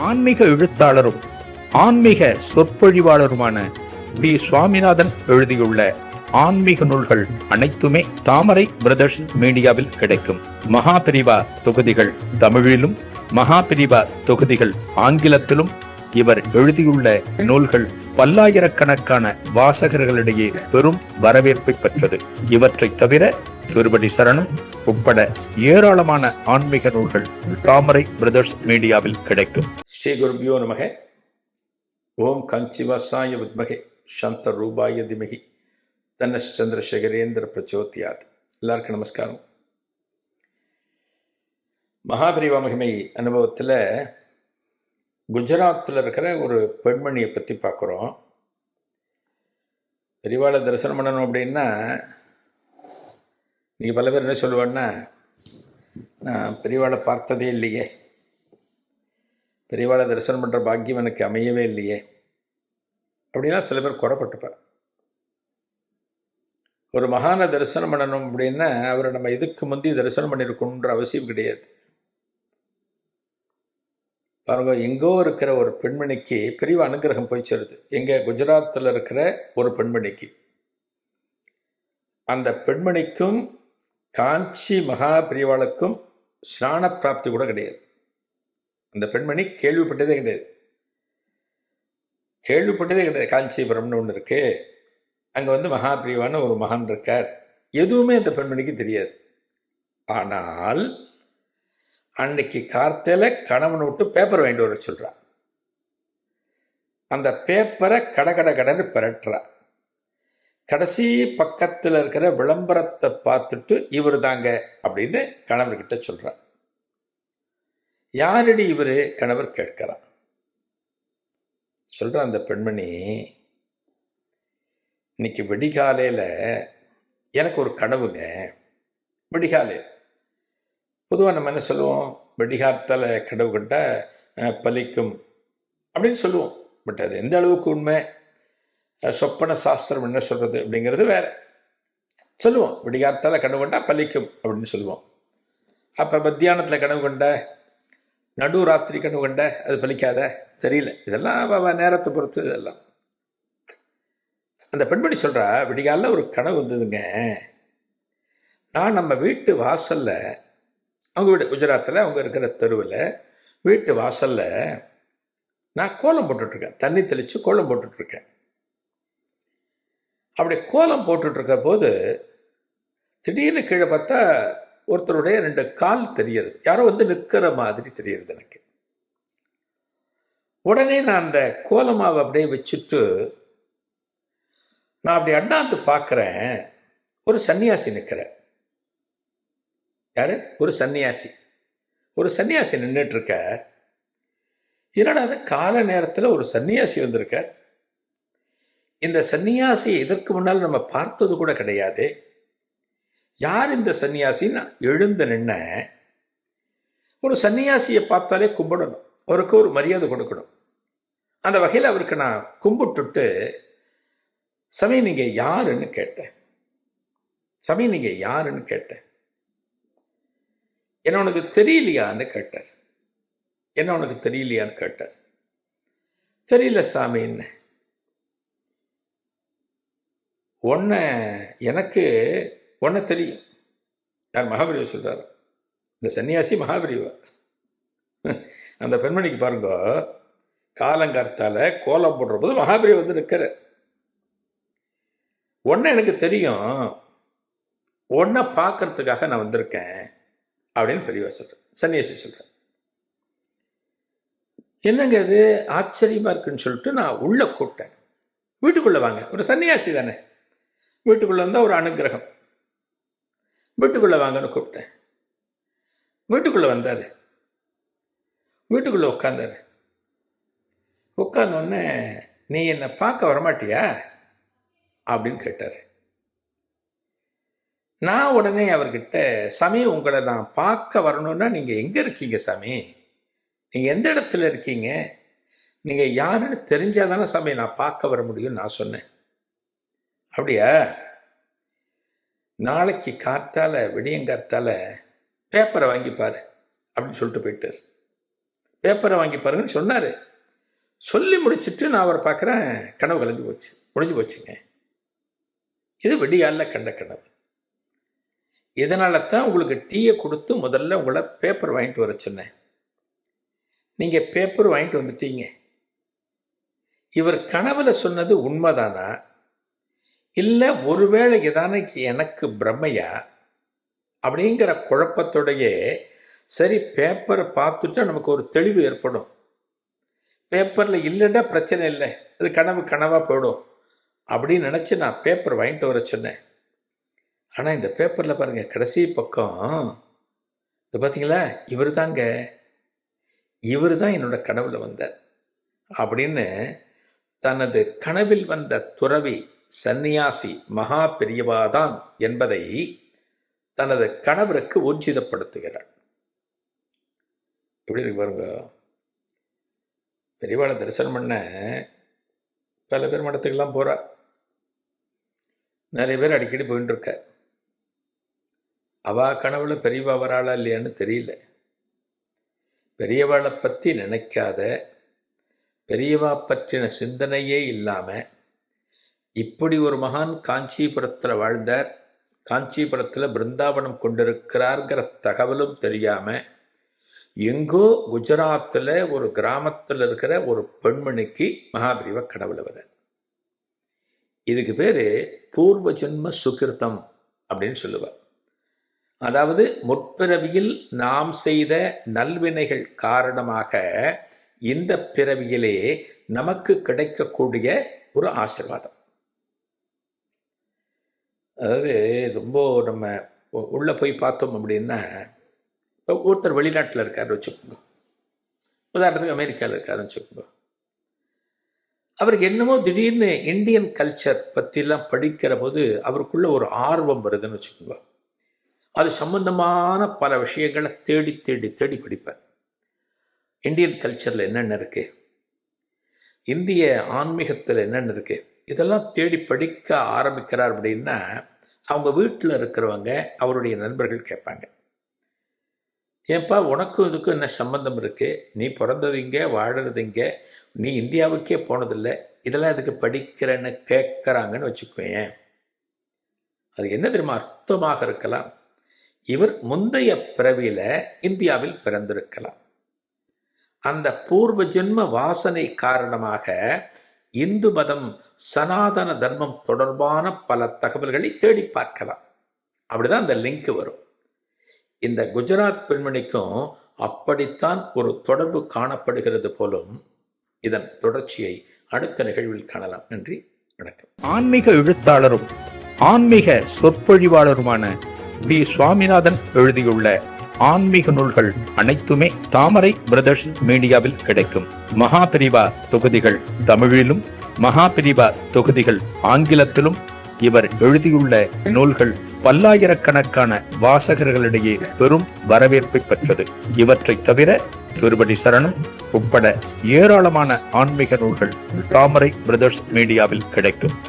ஆன்மீக எழுத்தாளரும் ஆன்மீக சொற்பொழிவாளருமான பி சுவாமிநாதன் எழுதியுள்ள ஆன்மீக நூல்கள் அனைத்துமே தாமரை பிரதர்ஸ் மீடியாவில் கிடைக்கும். மகாபிரிவா தொகுதிகள் தமிழிலும், மகாபிரிவா தொகுதிகள் ஆங்கிலத்திலும் இவர் எழுதியுள்ள நூல்கள் பல்லாயிரக்கணக்கான வாசகர்களிடையே பெரும் வரவேற்பை பெற்றது. இவற்றை தவிர திருப்பதி சரணம் உட்பட ஏராளமான ஆன்மீக நூல்கள் தாமரை பிரதர்ஸ் மீடியாவில் கிடைக்கும். ஸ்ரீ குருபியோ நமக. ஓம் காஞ்சிவாசாய வித்மகே சாந்த ரூபாய திமகி தன்னச்சந்திரசேகரேந்திர பிரச்சோத்தியாத். எல்லாருக்கும் நமஸ்காரம். மகாபிரிவா மகிமை அனுபவத்தில் குஜராத்தில் இருக்கிற ஒரு பெண்மணியை பற்றி பார்க்குறோம். பெரிவாளை தரிசனம் பண்ணணும் அப்படின்னா நீங்கள் பல பேர் என்ன சொல்லுவான்னா, நான் பெரியவாளை பார்த்ததே இல்லையே, பெரியவாளை தரிசனம் பண்ணுற பாக்கியம் எனக்கு அமையவே இல்லையே அப்படின்லாம் சில பேர் குறைப்பட்டுப்பார். ஒரு மகானை தரிசனம் பண்ணணும் அப்படின்னா அவரை நம்ம இதுக்கு முந்தி தரிசனம் பண்ணியிருக்கணுன்ற அவசியம் கிடையாது. பாருங்க, எங்கோ இருக்கிற ஒரு பெண்மணிக்கு பெரிய அனுகிரகம் போய் சேருது. எங்கே? குஜராத்தில் இருக்கிற ஒரு பெண்மணிக்கு. அந்த பெண்மணிக்கும் காஞ்சி மகா பிரிவாளுக்கும் ஸ்நான பிராப்தி கூட கிடையாது. அந்த பெண்மணி கேள்விப்பட்டதே கிடையாது. காஞ்சிபுரம்னு ஒன்று இருக்கு, அங்கே மகா பிரிவான்னு ஒரு மகான் இருக்கார், எதுவுமே அந்த பெண்மணிக்கு தெரியாது. ஆனால் அன்னைக்கு கார்த்தையில கணவனை விட்டு பேப்பர் வாங்கிட்டு வர சொல்றான். அந்த பேப்பரை கடன்னு பிரட்டுறா. கடைசி பக்கத்தில் இருக்கிற விளம்பரத்தை பார்த்துட்டு இவர் தாங்க அப்படின்னு கணவர்கிட்ட சொல்றார். யாரடி இவரு? கணவர் கேட்கிறான். சொல்ற அந்த பெண்மணி, இன்னைக்கு விடிகாலையில் எனக்கு ஒரு கனவுங்க. விடிகாலையில் பொதுவாக நம்ம என்ன சொல்லுவோம், வெடிகாலத்தால் கனவு கண்ட பலிக்கும் அப்படின்னு சொல்லுவோம். பட் அது எந்த அளவுக்கு உண்மை, சொப்பன சாஸ்திரம் என்ன சொல்கிறது அப்படிங்கிறது வேற. சொல்லுவோம் விடிகாலத்தால் கனவு கண்டா பலிக்கும் அப்படின்னு சொல்லுவோம். அப்போ மத்தியானத்தில் கனவு கண்ட, நடு ராத்திரி கனவு கண்ட, அது பலிக்காத? தெரியல. இதெல்லாம் நேரத்தை பொறுத்து. இதெல்லாம் அந்த பெண்மணி சொல்கிறா, விடிகாலில் ஒரு கனவு வந்ததுங்க. நான் நம்ம வீட்டு வாசலில், அவங்க வீடு குஜராத்தில், அவங்க இருக்கிற தெருவில் வீட்டு வாசலில் நான் கோலம் போட்டுட்ருக்கேன். தண்ணி தெளித்து கோலம் போட்டுட்ருக்கேன். அப்படி கோலம் போட்டுட்ருக்க போது திடீர்னு கீழே பார்த்தா ஒருத்தருடைய 2 கால் தெரியுது. யாரோ நிற்கிற மாதிரி தெரியுது எனக்கு. உடனே நான் அந்த கோலமாவை அப்படியே வச்சுட்டு நான் அப்படி அண்ணாந்து பார்க்குறேன். ஒரு சன்னியாசி நிற்கிறேன். யாரு? ஒரு சன்னியாசி நின்றுட்டு இருக்க. என்னடா அது, கால நேரத்தில் ஒரு சன்னியாசி வந்திருக்க. இந்த சன்னியாசி இதற்கு முன்னால் நம்ம பார்த்தது கூட கிடையாது. யார் இந்த சன்னியாசின்னு எழுந்து நின்ன. ஒரு சன்னியாசியை பார்த்தாலே கும்பிடணும், அவருக்கு ஒரு மரியாதை கொடுக்கணும். அந்த வகையில் அவருக்கு நான் கும்பிட்டுட்டு, சாமி நீங்கள் யாருன்னு கேட்டேன். என்ன உனக்கு தெரியலையான்னு கேட்டார். தெரியல சாமின்னு. எனக்கு ஒன்றை தெரியும். யார்? மகாபிரிவா சொல்றாரு. இந்த சன்னியாசி மகாபிரிவா. அந்த பெண்மணிக்கு பாருங்க, காலங்கார்த்தால கோலம் போடுற போது மகாபிரிவா இருக்கிற. எனக்கு தெரியும், ஒன்றை பார்க்கறதுக்காக நான் வந்திருக்கேன் அப்படின்னு பெரியவா சொல்கிறேன். சன்னியாசி சொல்கிறேன். என்னங்க அது ஆச்சரியமாக இருக்குன்னு சொல்லிட்டு நான் உள்ளே கூப்பிட்டேன். வீட்டுக்குள்ளே வாங்க, ஒரு சன்னியாசி தானே, வீட்டுக்குள்ளே வந்தால் ஒரு அனுகிரகம், வீட்டுக்குள்ளே வாங்கன்னு கூப்பிட்டேன். வீட்டுக்குள்ளே வந்தார். வீட்டுக்குள்ளே உட்காந்தார். உட்காந்தோடனே, நீ என்னை பார்க்க வரமாட்டியா அப்படின்னு கேட்டார். நான் உடனே அவர்கிட்ட, சாமி உங்களை நான் பார்க்க வரணும்னா நீங்கள் எங்கே இருக்கீங்க சாமி? நீங்கள் எந்த இடத்துல இருக்கீங்க? நீங்கள் யாருன்னு தெரிஞ்சாதானே சாமி நான் பார்க்க வர முடியும்னு நான் சொன்னேன். அப்படியா? நாளைக்கு கார்த்தால, விடியங்கார்த்தால பேப்பரை வாங்கிப்பாரு அப்படின்னு சொல்லிட்டு போயிட்டார். பேப்பரை வாங்கி பாருங்கன்னு சொன்னார். சொல்லி முடிச்சுட்டு நான் அவரை பார்க்குறேன், கனவு கலைஞ்சு போச்சு, முடிஞ்சு போச்சுங்க. இது விடியால கண்ட கனவு. இதனால தான் உங்களுக்கு டீயை கொடுத்து முதல்ல உங்களை பேப்பர் வாங்கிட்டு வர சொன்னேன். நீங்கள் பேப்பர் வாங்கிட்டு வந்துட்டீங்க. இவர் கனவுல சொன்னது உண்மைதானா, இல்லை ஒருவேளை எதானைக்கு எனக்கு பிரம்மையா அப்படிங்கிற குழப்பத்தோடையே சரி பேப்பரை பார்த்துட்டா நமக்கு ஒரு தெளிவு ஏற்படும், பேப்பரில் இல்லைன்னா பிரச்சனை இல்லை, அது கனவாக போயிடும் அப்படின்னு நினச்சி நான் பேப்பர் வாங்கிட்டு வர சொன்னேன். ஆனால் இந்த பேப்பரில் பாருங்கள், கடைசி பக்கம் இது பார்த்தீங்களா, இவர் தான் என்னோட கனவுல வந்தார் அப்படின்னு தனது கனவில் வந்த துறவி சந்நியாசி மகா பெரியவாதான் என்பதை தனது கணவருக்கு ஊர்ஜிதப்படுத்துகிறார். எப்படி இருக்கு பாருங்க. பெரியவாளை தரிசனம் பண்ண பல பேர் மடத்துக்கெல்லாம் போறா, நிறைய பேர் அடிக்கடி போயிட்டு இருக்க. அவா கனவுல பெரியவா வராளா இல்லையான்னு தெரியல. பெரியவாளை பற்றி நினைக்காத, பெரியவா பற்றின சிந்தனையே இல்லாமல் இப்படி ஒரு மகான் காஞ்சிபுரத்தில் வாழ்ந்தார், காஞ்சிபுரத்தில் பிருந்தாவனம் கொண்டிருக்கிறார்கிற தகவலும் தெரியாமல் எங்கோ குஜராத்தில் ஒரு கிராமத்தில் இருக்கிற ஒரு பெண்மணிக்கு மகாபிரிவா கனவுல வர. இதுக்கு பேர் பூர்வ ஜென்ம சுகிருத்தம் அப்படின்னு சொல்லுவார். அதாவது முற்பிறவியில் நாம் செய்த நல்வினைகள் காரணமாக இந்த பிறவியிலே நமக்கு கிடைக்கக்கூடிய ஒரு ஆசீர்வாதம். அதாவது ரொம்ப நம்ம உள்ளே போய் பார்த்தோம் அப்படின்னா, இப்போ ஒருத்தர் வெளிநாட்டில் இருக்காருன்னு வச்சுக்கோங்க, உதாரணத்துக்கு அமெரிக்காவில் இருக்காருன்னு வச்சுக்கோங்க. அவருக்கு என்னமோ திடீர்னு இந்தியன் கல்ச்சர் பற்றிலாம் படிக்கிற போது அவருக்குள்ள ஒரு ஆர்வம் வருதுன்னு வச்சுக்கோங்க. அது சம்பந்தமான பல விஷயங்களை தேடி தேடி தேடி படிப்பேன். இந்தியன் கல்ச்சரில் என்னென்ன இருக்குது, இந்திய ஆன்மீகத்தில் என்னென்ன இருக்குது, இதெல்லாம் தேடி படிக்க ஆரம்பிக்கிறார் அப்படின்னா அவங்க வீட்டில் இருக்கிறவங்க அவருடைய நண்பர்கள் கேட்பாங்க, ஏன்பா உனக்கும் இதுக்கும் என்ன சம்பந்தம் இருக்குது, நீ பிறந்தது இங்கே, வாழறது இங்கே, நீ இந்தியாவுக்கே போனதில்லை, இதெல்லாம் இதுக்கு படிக்கிறேன்னு கேட்குறாங்கன்னு வச்சுக்கோயேன். அது என்ன தெரியுமா அர்த்தமாக இருக்கலாம், இவர் முந்தைய பிறவியில் இந்தியாவில் பிறந்திருக்கலாம். அந்த பூர்வ ஜென்ம வாசனை காரணமாக இந்து மதம் சனாதன தர்மம் தொடர்பான பல தகவல்களை தேடி பார்க்கலாம். அப்படிதான் அந்த லிங்க் வரும். இந்த குஜராத் பெண்மணிக்கும் அப்படித்தான் ஒரு தொடர்பு காணப்படுகிறது போலும். இதன் தொடர்ச்சியை அடுத்த நிகழ்வில் காணலாம். நன்றி, வணக்கம். ஆன்மீக எழுத்தாளரும் ஆன்மீக சொற்பொழிவாளருமான பி. சுவாமிநாதன் எழுதியுள்ள ஆன்மீக நூல்கள் அனைத்துமே தாமரை பிரதர்ஸ் மீடியாவில் கிடைக்கும். மகாபிரிவா தொகுதிகள் தமிழிலும், மகாபிரிவா தொகுதிகள் ஆங்கிலத்திலும் இவர் எழுதியுள்ள நூல்கள் பல்லாயிரக்கணக்கான வாசகர்களிடையே பெரும் வரவேற்பை பெற்றது. இவற்றை தவிர திருப்பதி சரணம் உட்பட ஏராளமான ஆன்மீக நூல்கள் தாமரை பிரதர்ஸ் மீடியாவில் கிடைக்கும்.